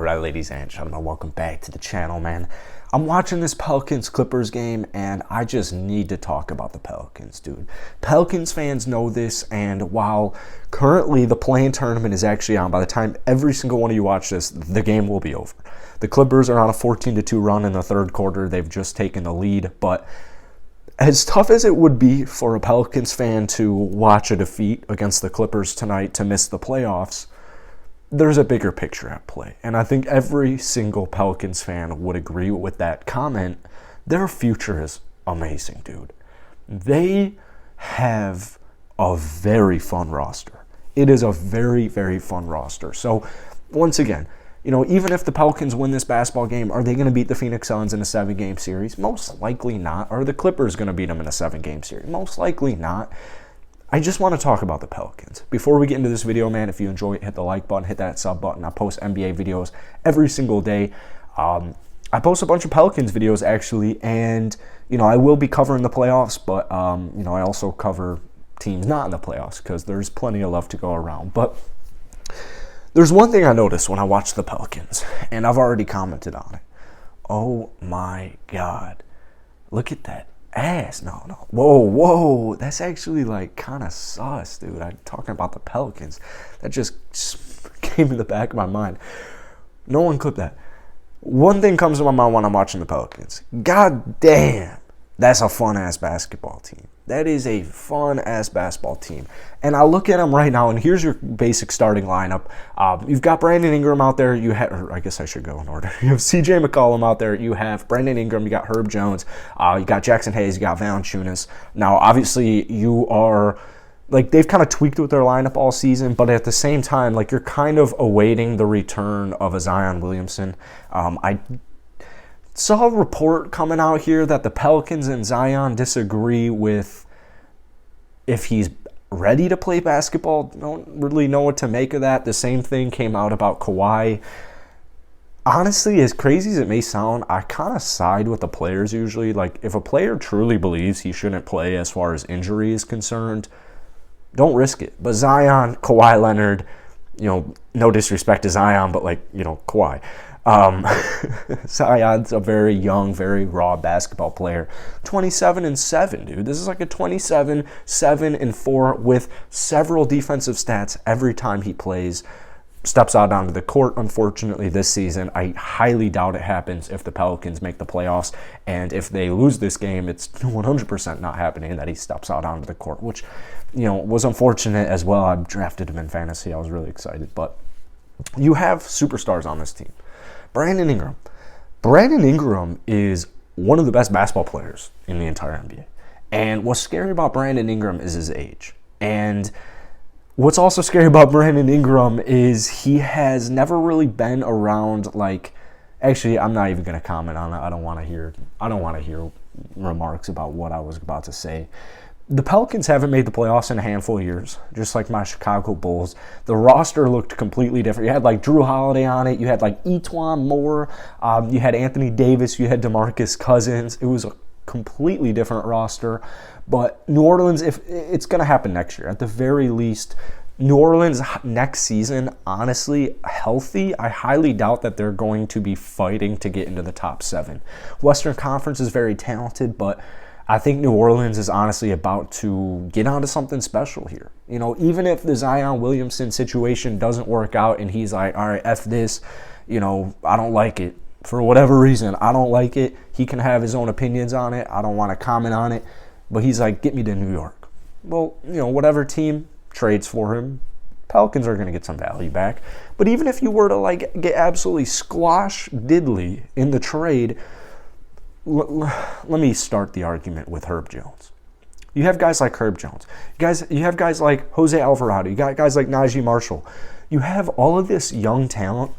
Alright, ladies and gentlemen, welcome back to the channel, man. I'm watching this Pelicans-Clippers game, and I just need to talk about the Pelicans, dude. Pelicans fans know this, and while currently the play-in tournament is actually on, by the time every single one of you watch this, the game will be over. The Clippers are on a 14-2 run in the third quarter. They've just taken the lead, but as tough as it would be for a Pelicans fan to watch a defeat against the Clippers tonight to miss the playoffs, there's a bigger picture at play. And I think every single Pelicans fan would agree with that comment. Their future is amazing, dude. They have a very fun roster. It is a very, very fun roster. So, once again, even if the Pelicans win this basketball game, are they going to beat the Phoenix Suns in a 7-game series? Most likely not. Are the Clippers going to beat them in a 7-game series? Most likely not. I just want to talk about the Pelicans. Before we get into this video, man, if you enjoy it, hit the like button, hit that sub button. I post NBA videos every single day. I post a bunch of Pelicans videos, actually, and, I will be covering the playoffs, but, I also cover teams not in the playoffs because there's plenty of love to go around. But there's one thing I noticed when I watched the Pelicans, and I've already commented on it. Oh, my God. Look at that ass. No. Whoa. That's actually, kind of sus, dude. I'm talking about the Pelicans. That just came in the back of my mind. No one clipped that. One thing comes to my mind when I'm watching the Pelicans. God damn, that's a fun-ass basketball team. That is a fun-ass basketball team. And I look at them right now, and here's your basic starting lineup. You've got Brandon Ingram out there. I guess I should go in order. You have CJ McCollum out there. You have Brandon Ingram. You got Herb Jones. You got Jackson Hayes. You got Valanciunas. Now, obviously, you are... they've kind of tweaked with their lineup all season, but at the same time, you're kind of awaiting the return of a Zion Williamson. I saw a report coming out here that the Pelicans and Zion disagree with if he's ready to play basketball. Don't really know what to make of that. The same thing came out about Kawhi. Honestly, as crazy as it may sound, I kind of side with the players usually. If a player truly believes he shouldn't play as far as injury is concerned, don't risk it. But Zion, Kawhi Leonard, no disrespect to Zion, but Kawhi. Zion's a very young, very raw basketball player. 27-7, dude. This is a 27-7-4 with several defensive stats every time he plays. Steps out onto the court, unfortunately, this season. I highly doubt it happens if the Pelicans make the playoffs. And if they lose this game, it's 100% not happening that he steps out onto the court, which, was unfortunate as well. I drafted him in fantasy. I was really excited. But you have superstars on this team. Brandon Ingram. Brandon Ingram is one of the best basketball players in the entire NBA. And what's scary about Brandon Ingram is his age. And what's also scary about Brandon Ingram is he has never really been around actually, I'm not even going to comment on it. I don't want to hear remarks about what I was about to say. The Pelicans haven't made the playoffs in a handful of years, just like my Chicago Bulls. The roster looked completely different. You had Drew Holiday on it. You had Etuan Moore. You had Anthony Davis. You had DeMarcus Cousins. It was a completely different roster. But New Orleans, if it's going to happen next year, at the very least, New Orleans next season, honestly, healthy, I highly doubt that they're going to be fighting to get into the top 7. Western Conference is very talented, but I think New Orleans is honestly about to get onto something special here. Even if the Zion Williamson situation doesn't work out and he's all right, F this, I don't like it. For whatever reason, I don't like it. He can have his own opinions on it. I don't want to comment on it. But he's get me to New York. Well, whatever team trades for him, Pelicans are going to get some value back. But even if you were to get absolutely squash diddly in the trade, let me start the argument with Herb Jones. You have guys like Herb Jones. You have guys like Jose Alvarado. You got guys like Najee Marshall. You have all of this young talent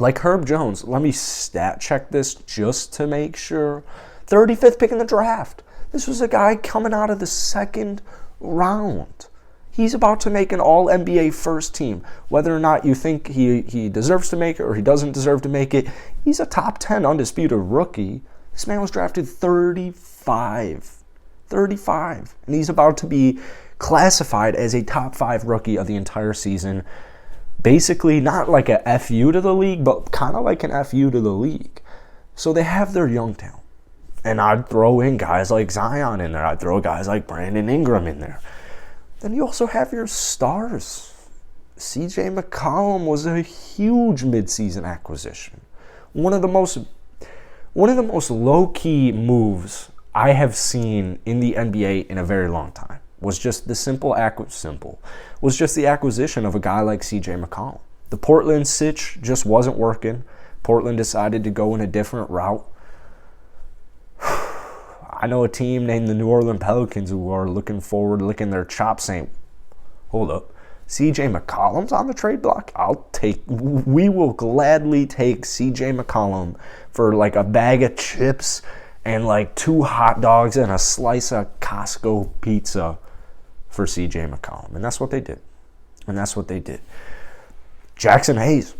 like Herb Jones. Let me stat check this just to make sure. 35th pick in the draft. This was a guy coming out of the second round. He's about to make an all-NBA first team. Whether or not you think he deserves to make it or he doesn't deserve to make it, he's a top 10 undisputed rookie. This man was drafted 35. And he's about to be classified as a top 5 rookie of the entire season. basically not like a FU to the league, but kind of like an FU to the league. So they have their young talent. And I'd throw in guys like Zion in there. I'd throw guys like Brandon Ingram in there. Then you also have your stars. CJ McCollum was a huge midseason acquisition. One of the most low-key moves I have seen in the NBA in a very long time was just the was just the acquisition of a guy like CJ McCollum. The Portland sitch just wasn't working. Portland decided to go in a different route. I know a team named the New Orleans Pelicans who are looking forward, licking their chops, saying, hold up, CJ McCollum's on the trade block? We will gladly take CJ McCollum for like a bag of chips and like 2 hot dogs and a slice of Costco pizza for CJ McCollum. And that's what they did. Jackson Hayes,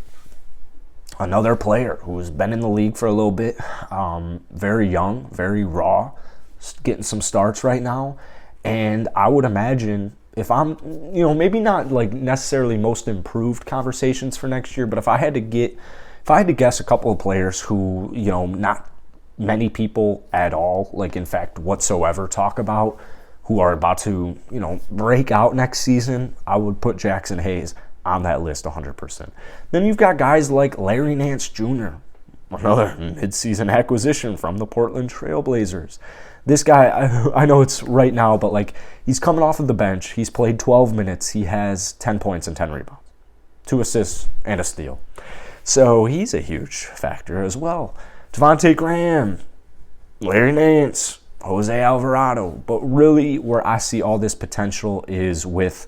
another player who's been in the league for a little bit, very young, very raw, getting some starts right now. And I would imagine if I'm, maybe not like necessarily most improved conversations for next year, but if I had to guess a couple of players who, not many people at all, like in fact whatsoever, talk about, who are about to, break out next season, I would put Jackson Hayes on that list 100%. Then you've got guys like Larry Nance Jr., another midseason acquisition from the Portland Trailblazers. This guy, I know it's right now, but like he's coming off of the bench. He's played 12 minutes. He has 10 points and 10 rebounds, 2 assists and a steal. So he's a huge factor as well. Devontae Graham, Larry Nance, Jose Alvarado. But really where I see all this potential is with,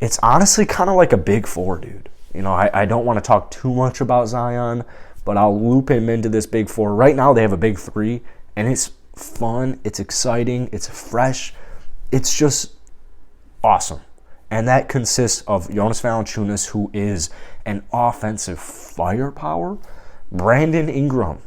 it's honestly kind of like a big 4, dude. I don't want to talk too much about Zion, but I'll loop him into this big 4. Right now they have a big 3, and it's fun, it's exciting, it's fresh, it's just awesome. And that consists of Jonas Valanciunas, who is an offensive firepower. Brandon Ingram,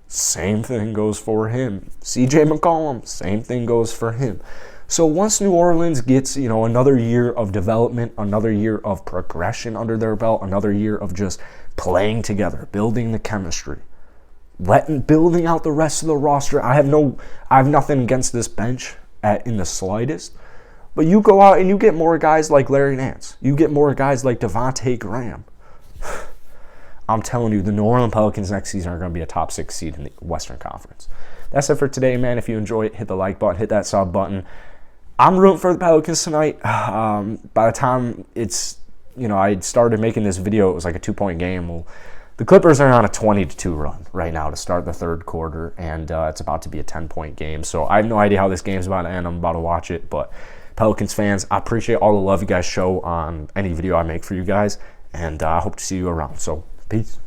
same thing goes for him. CJ McCollum, same thing goes for him. So once New Orleans gets, another year of development, another year of progression under their belt, another year of just playing together, building the chemistry, building out the rest of the roster. I have nothing against this bench in the slightest. But you go out and you get more guys like Larry Nance. You get more guys like Devontae Graham. I'm telling you, the New Orleans Pelicans next season are going to be a top 6 seed in the Western Conference. That's it for today, man. If you enjoy it, hit the like button, hit that sub button. I'm rooting for the Pelicans tonight. By the time I started making this video, it was like a 2-point game. Well, the Clippers are on a 20-2 run right now to start the third quarter, and it's about to be a 10-point game. So I have no idea how this game's about to end. I'm about to watch it, but Pelicans fans, I appreciate all the love you guys show on any video I make for you guys, and I hope to see you around. So, peace.